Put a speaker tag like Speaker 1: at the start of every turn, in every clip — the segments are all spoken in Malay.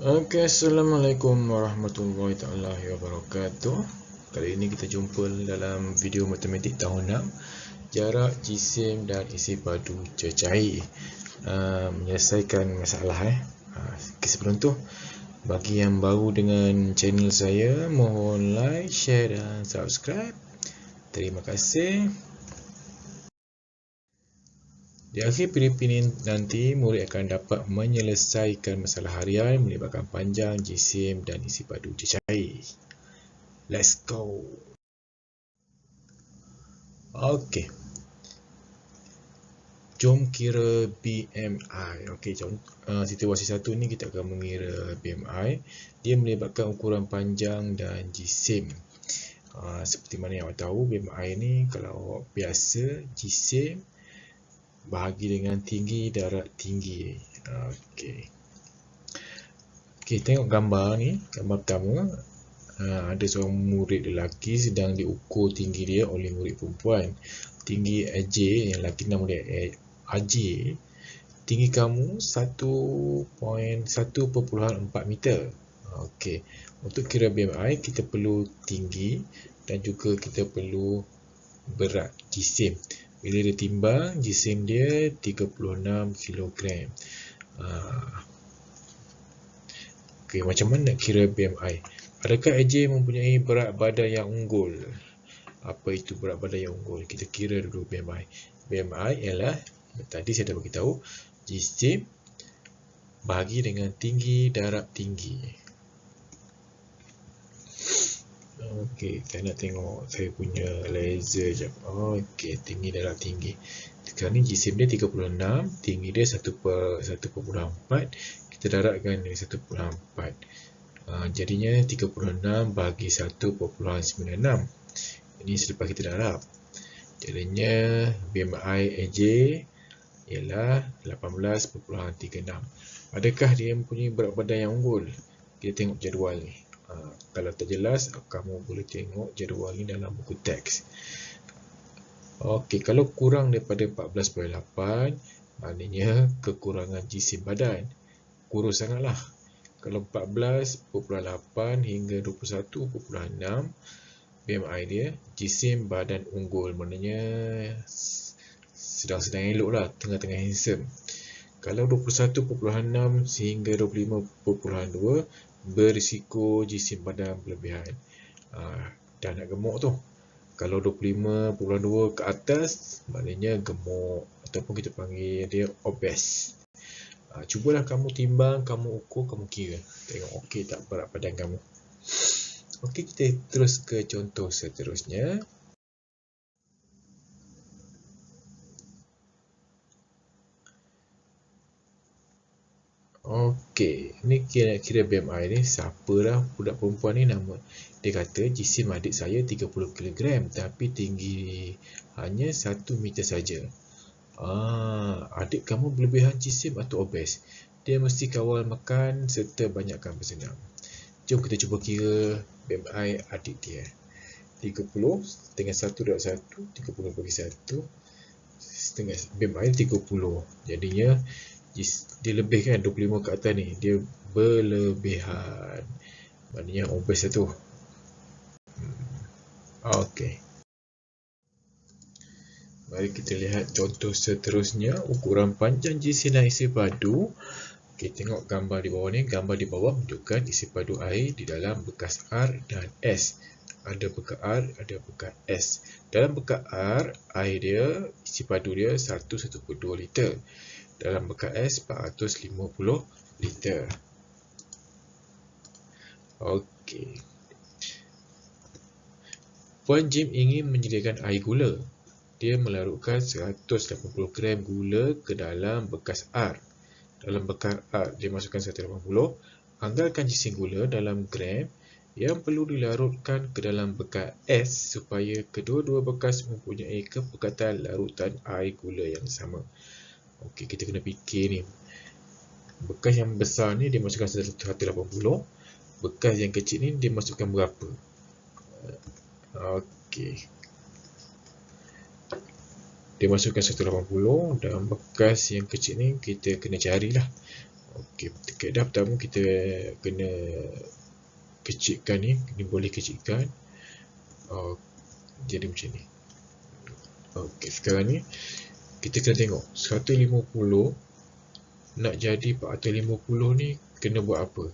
Speaker 1: Oke, Assalamualaikum warahmatullahi taala wabarakatuh. Kali ini kita jumpa dalam video matematik tahun 6, jarak, jisim dan isi padu cecair. Menyelesaikan masalah. Sebelum tu, bagi yang baru dengan channel saya, mohon like, share dan subscribe. Terima kasih. Di akhir PDP nanti, murid akan dapat menyelesaikan masalah harian melibatkan panjang, jisim dan isi padu cecair. Let's go. Okey. Jom kira BMI. Okey, situasi satu ni kita akan mengira BMI. Dia melibatkan ukuran panjang dan jisim. Seperti mana yang awak tahu, BMI ni kalau biasa jisim bahagi dengan tinggi darat tinggi. Okey. Okey, tengok gambar ni. Gambar pertama, ada seorang murid lelaki sedang diukur tinggi dia oleh murid perempuan. Tinggi AJ, yang lelaki nama dia AJ, tinggi kamu 1.4 meter. Okey, untuk kira BMI kita perlu tinggi dan juga kita perlu berat jisim. Bila dia timbang, jisim dia 36 kilogram. Okey, macam mana nak kira BMI? Adakah AJ mempunyai berat badan yang unggul? Apa itu berat badan yang unggul? Kita kira dulu BMI. BMI ialah, tadi saya dah bagi tahu, jisim bahagi dengan tinggi darab tinggi. Okey, saya nak tengok saya punya laser jap. Okey, tinggi darab tinggi. Sekarang ni jisim dia 36, tinggi dia 1.4. Kita darabkan dengan 1.4. Jadinya 36 bagi 1.96. Ini selepas kita darab. Jadinya BMI AJ ialah 18.36. Adakah dia mempunyai berat badan yang unggul? Kita tengok jadual ni. Kalau tak jelas, kamu boleh tengok jadual ni dalam buku teks. Okey, kalau kurang daripada 14.8, maknanya kekurangan jisim badan. Kurus sangatlah. Kalau 14.8 hingga 21.6, BMI dia jisim badan unggul, maknanya sedang-sedang elok lah, tengah-tengah handsome. Kalau 21.6 sehingga 25.2, berisiko jisim badan berlebihan. Dah nak gemuk tu. Kalau 25.2 ke atas, maknanya gemuk, ataupun kita panggil dia obes. Cubalah kamu timbang, kamu ukur, kamu kira. Tengok okey tak berat badan kamu. Okey, kita terus ke contoh seterusnya. Okey, ni kira BMI ni. Siapalah budak perempuan ni nama. Dia kata jisim adik saya 30 kg tapi tinggi hanya 1 meter saja. Adik kamu berlebihan jisim atau obes? Dia mesti kawal makan serta banyakkan bersenam. Jom kita cuba kira BMI adik dia. 30 setengah 1 darab 1, 30 bagi 1 setengah, BMI 30. Jadinya dia lebihkan 25 ke atas ni, dia berlebihan, maknanya obes lah tu. Okey, mari kita lihat contoh seterusnya. Ukuran panjang jisim dan isi padu. Okey, tengok gambar di bawah ni. Gambar di bawah menunjukkan isi padu air di dalam bekas R dan S. Ada bekas R, ada bekas S. Dalam bekas R, air dia, isi padu dia 1.2 liter. Dalam bekas S, 450 liter. Okey. Puan Jim ingin menyediakan air gula. Dia melarutkan 180 gram gula ke dalam bekas R. Dalam bekas R, dia masukkan 180. Anggarkan jisim gula dalam gram yang perlu dilarutkan ke dalam bekas S supaya kedua-dua bekas mempunyai kepekatan larutan air gula yang sama. Okey, kita kena fikir ni. Bekas yang besar ni dia masukkan 180. Bekas yang kecil ni dia masukkan berapa? Okey. Dia masukkan 180 dan bekas yang kecil ni kita kena carilah. Okey, kaedah pertama kita kena kecilkan ni, boleh kecilkan. Jadi macam ni. Okey, sekarang ni kita kena tengok 150 nak jadi 450 ni kena buat apa.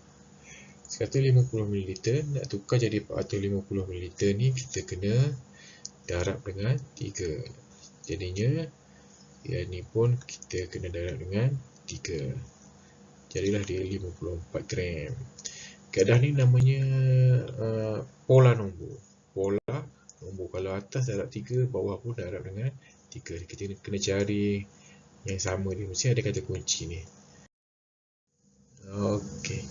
Speaker 1: 150ml nak tukar jadi 450ml ni kita kena darab dengan 3. Jadinya yang ni pun kita kena darab dengan 3. Jadilah dia 54 gram. Kaedah ni namanya pola nombor. Pola nombor. Kalau atas darab 3, bawah pun darab dengan 3. Kita kena cari yang sama dia. Mesti ada kata kunci ni. Okey.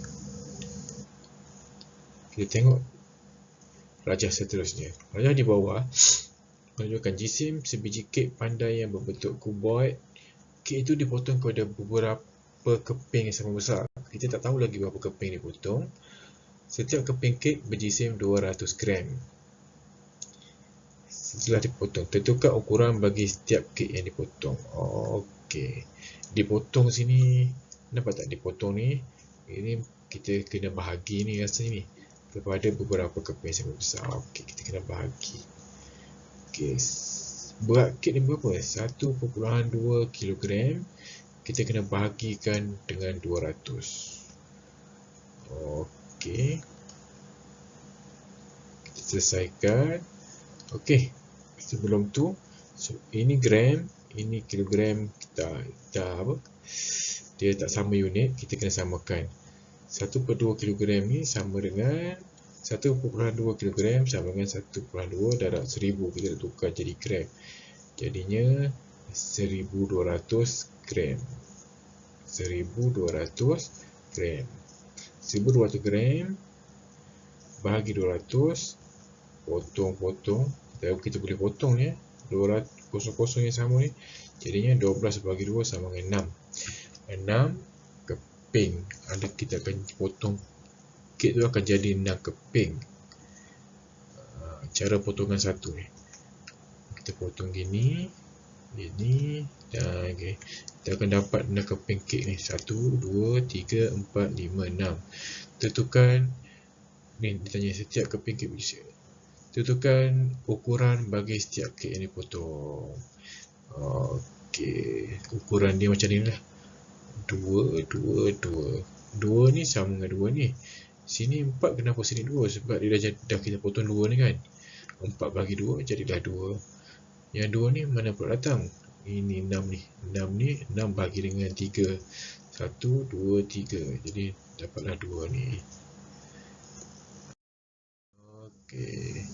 Speaker 1: Kita tengok rajah seterusnya. Rajah di bawah menunjukkan jisim sebiji kek pandai yang berbentuk kuboid. Kek itu dipotong kepada beberapa keping yang sama besar. Kita tak tahu lagi berapa keping dipotong. Setiap keping kek berjisim 200 gram. Setelah dipotong, tentukan ukuran bagi setiap kek yang dipotong. Okey. Dipotong sini, nampak tak dipotong ni? Ini kita kena bahagi ni rasanya ni kepada beberapa keping yang sama besar. Okey, kita kena bahagi. Okey. Berat kek ni berapa? 1.2 kilogram. Kita kena bahagikan dengan 200. Okey. Kita selesaikan. Okey. Sebelum tu, ini gram, ini kilogram, kita apa? Dia tak sama unit, kita kena samakan. 1.2 kilogram ni sama dengan 1.2 kilogram sama dengan 1.2 darab 1000. Kita tukar jadi gram. Jadinya 1200 gram. 1200 gram. 1200 gram bahagi 200, potong-potong. Kita boleh potong ni, 200 kosong-kosong yang sama ni. Jadinya 12 bagi 2 sama dengan 6. 6 keping. Kita akan potong kek tu akan jadi 6 keping. Cara potongan satu ni. Kita potong gini, dan okay. Kita akan dapat 6 keping kek ni. 1, 2, 3, 4, 5, 6. Tentukan ni, ditanya setiap keping kek bisa. Tentukan ukuran bagi setiap kek yang dipotong. Okey, ukuran dia macam ni lah. 2, 2, 2. 2 ni sama dengan 2 ni. Sini 4, kenapa sini 2? Sebab dia dah kita potong 2 ni kan. 4 bagi 2 jadilah 2. Yang 2 ni mana pula datang? Ini 6 ni. 6 ni 6 bagi dengan 3. 1, 2, 3. Jadi dapatlah 2 ni. Okey.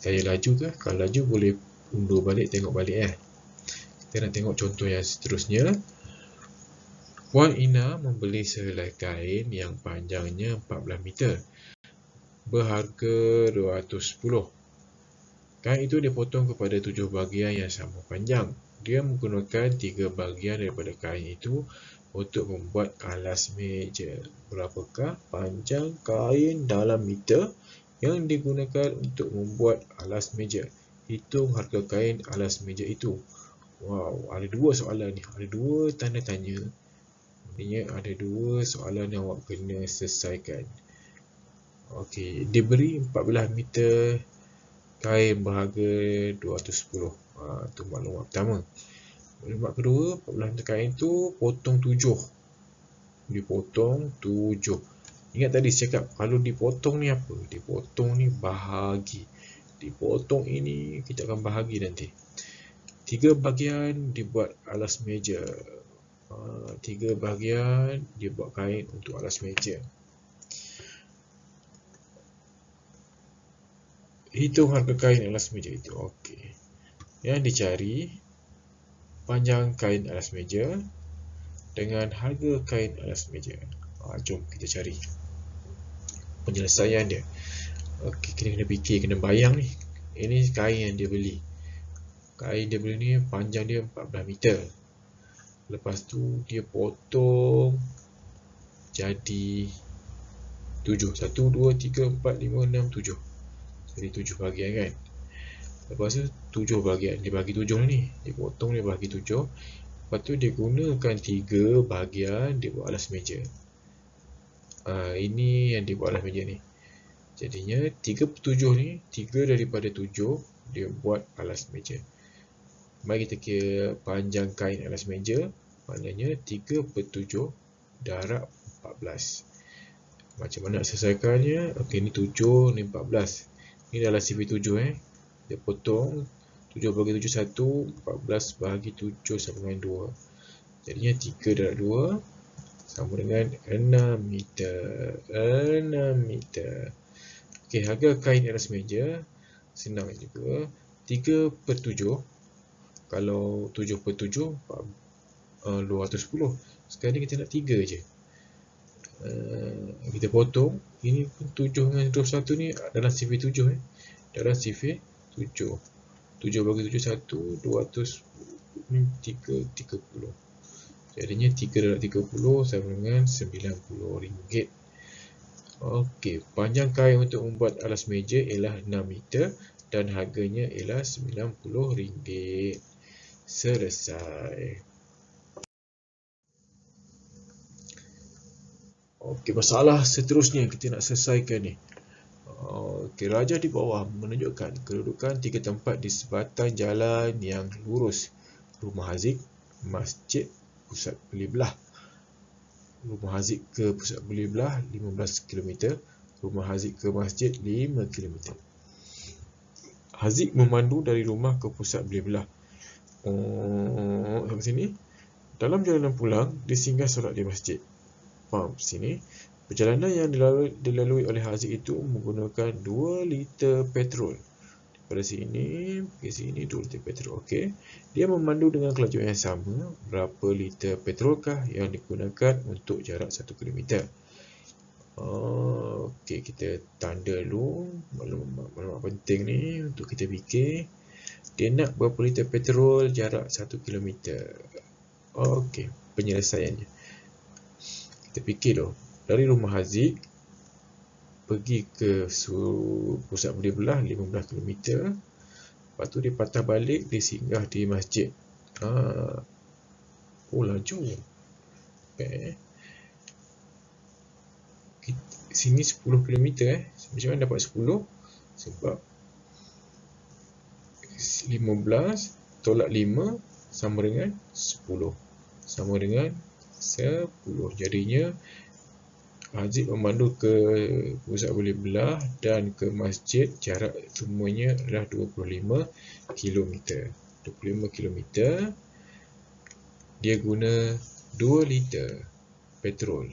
Speaker 1: Saya laju ke? Kalau laju boleh undur balik, tengok balik . Kita nak tengok contoh yang seterusnya. Puan Ina membeli sehelai kain yang panjangnya 14 meter. Berharga 210. Kain itu dipotong kepada 7 bahagian yang sama panjang. Dia menggunakan 3 bahagian daripada kain itu untuk membuat alas meja. Berapakah panjang kain dalam meter yang digunakan untuk membuat alas meja? Hitung harga kain alas meja itu. Wow, ada 2 soalan ni. Ada 2 tanda tanya. Maksudnya ada 2 soalan yang awak kena selesaikan. Okey, diberi 14 meter kain berharga 210. Itu maklumat pertama. Maklumat kedua, 14 meter kain tu potong 7. Dipotong 7. Ingat tadi saya cakap kalau dipotong ni apa? Dipotong ni bahagi. Dipotong ini kita akan bahagi nanti. 3 bahagian dibuat alas meja. 3 bahagian dibuat kain untuk alas meja. Hitung harga kain alas meja itu. Okey. Yang dicari panjang kain alas meja dengan harga kain alas meja. Jom kita cari penyelesaian dia. Okey, kita kena fikir, kena bayang ni. Ini kain yang dia beli. Kain dia beli ni panjang dia 14 meter. Lepas tu dia potong jadi 7. 1, 2, 3, 4, 5, 6, 7. Jadi 7 bahagian kan. Lepas tu 7 bahagian. Dia bagi 7 ni. Dia potong, dia bagi 7. Lepas tu dia gunakan 3 bahagian dia buat alas meja. Ini yang dia buat alas meja ni. Jadinya 3/7 ni, 3 daripada 7 dia buat alas meja. Mari kita kira panjang kain alas meja. Maknanya 3/7 darab 14. Macam mana nak selesaikannya? Okey, ni 7, ni 14. Ni adalah CV7 Dia potong 7 bagi 7 1, 14 bagi 7 sama dengan 2. Jadinya 3 darab 2 sama dengan 6 meter. 6 meter. Okey, harga kain alas meja senang juga. 3/7. Kalau 7/7 210. Sekarang ni kita nak 3 je. Kita potong. Ini pun 7 dengan 21 ni dalam CV7 dalam CV7. 7 bagi 7 1, 200 ni 30. Jadinya 3 darab 30 sama dengan RM90. Okey, panjang kain untuk membuat alas meja ialah 6 meter dan harganya ialah RM90. Selesai. Okey, masalah seterusnya kita nak selesaikan ni. Okey, rajah di bawah menunjukkan kedudukan 3 tempat di sebatang jalan yang lurus. Rumah Haziq, masjid, pusat beli belah. Rumah Haziq ke pusat beli belah 15 km. Rumah Haziq ke masjid 5 km. Haziq memandu dari rumah ke pusat beli belah. Sampai sini. Dalam perjalanan pulang, dia singgah solat di masjid. Faham sini? Perjalanan yang dilalui oleh Haziq itu menggunakan 2 liter petrol. Daripada sini ke sini 2 liter petrol. Okey. Dia memandu dengan kelajuan yang sama. Berapa liter petrolkah yang digunakan untuk jarak 1 km? Okey, kita tanda dulu maklumat penting ni untuk kita fikir. Dia nak berapa liter petrol jarak 1 km. Okey, penyelesaiannya. Kita fikir dulu. Dari rumah Haziq pergi ke pusat beli belah 15 km. Lepas tu dia patah balik, dia singgah di masjid. Laju. Sini 10 km Macam mana dapat 10? Sebab 15 tolak 5 sama dengan 10. Sama dengan 10. Jadinya Haziq memandu ke pusat beli belah dan ke masjid, jarak semuanya adalah 25 km. 25 km. Dia guna 2 liter petrol.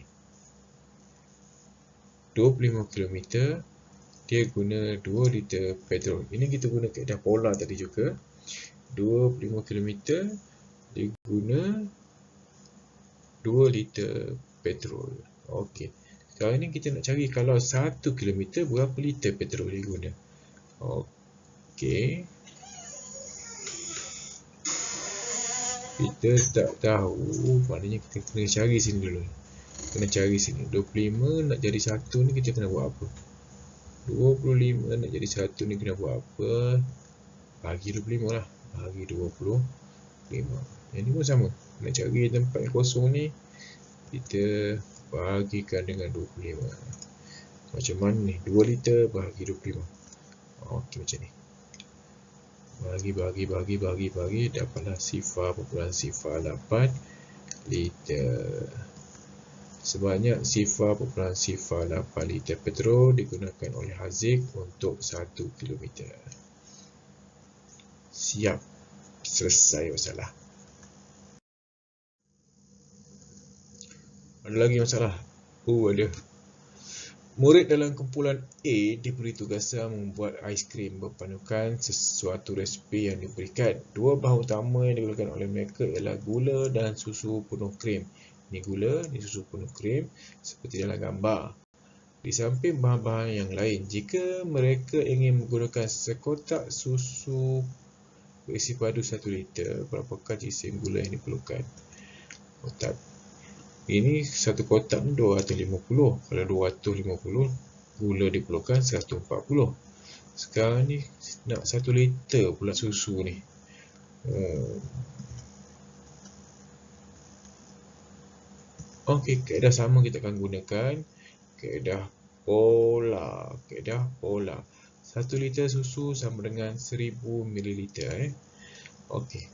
Speaker 1: 25 km dia guna 2 liter petrol. Ini kita guna kaedah pola tadi juga. 25 km dia guna 2 liter petrol. Okey. Sekarang ni kita nak cari kalau 1 km berapa liter petrol dia guna. Okey. Kita tak tahu, maknanya kita kena cari sini dulu. Kena cari sini. 25 nak jadi 1 ni kita kena buat apa? 25 nak jadi 1 ni kena buat apa? Bagi 25 lah. Bagi 25. Yang ni pun sama. Nak cari tempat yang kosong ni, kita bagikan dengan 25. Macam mana ni? 2 liter bahagi 25. Okey, macam ni. Bagi. Dapatlah 0.08 liter. Sebanyak 0.08 liter petrol digunakan oleh Haziq untuk 1 km. Siap. Selesai masalah. Ada lagi masalah? Ada. Murid dalam kumpulan A diberi tugasan membuat aiskrim berpandukan sesuatu resipi yang diberikan. Dua bahan utama yang digunakan oleh mereka ialah gula dan susu penuh krim. Ini gula, ini susu penuh krim seperti dalam gambar. Di samping bahan-bahan yang lain, jika mereka ingin menggunakan sekotak susu berisi padu 1 liter, berapakah jisim gula yang diperlukan? Kotak. Ini satu kotak ni 250. Kalau 250, gula diperlukan 140. Sekarang ni nak 1 liter pula susu ni. Okey, kaedah sama kita akan gunakan kaedah pola. 1 liter susu sama dengan 1000 mililiter. Okey.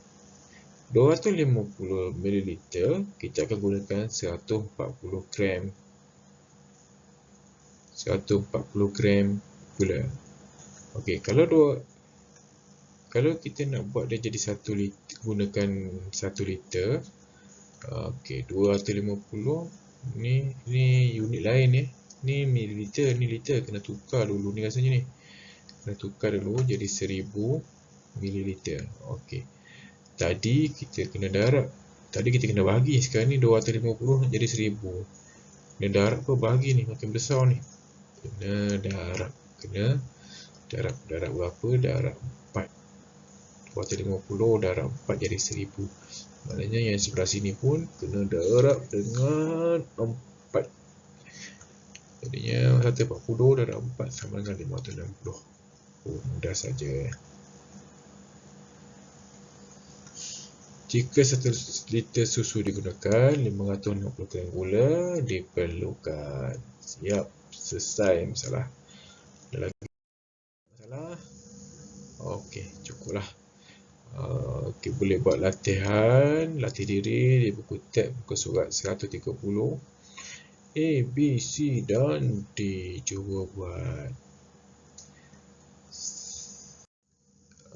Speaker 1: 250 mililiter, kita akan gunakan 140 gram. 140 gram gula. Okey, kalau kita nak buat dia jadi 1 liter, gunakan 1 liter. Okey, 250 ni unit lain ya. Ni mililiter, ni liter, kena tukar dulu ni rasanya ni. Kena tukar dulu jadi 1000 mililiter. Okey. Tadi kita kena darab. Tadi kita kena bahagi. Sekarang ni 250 jadi 1000. Kena darab apa? Bahagi ni makin besar ni. Kena darab. Darab berapa? Darab 4. 250 darab 4 jadi 1000. Maknanya yang sebelah sini pun kena darab dengan 4. Jadinya 140 darab 4 sama dengan 560. Mudah saja. Jika 1 liter susu digunakan, 550 gram gula diperlukan. Siap, selesai masalah. Ada lagi masalah? Okey, cukuplah. Okey, boleh buat latih diri di buku tab muka surat 130. A, B, C dan D. Cuba buat.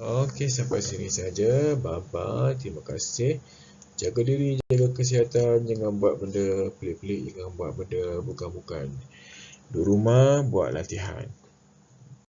Speaker 1: Okey, sampai sini saja. Bye-bye. Terima kasih. Jaga diri, jaga kesihatan. Jangan buat benda pelik-pelik. Jangan buat benda bukan-bukan. Di rumah, buat latihan.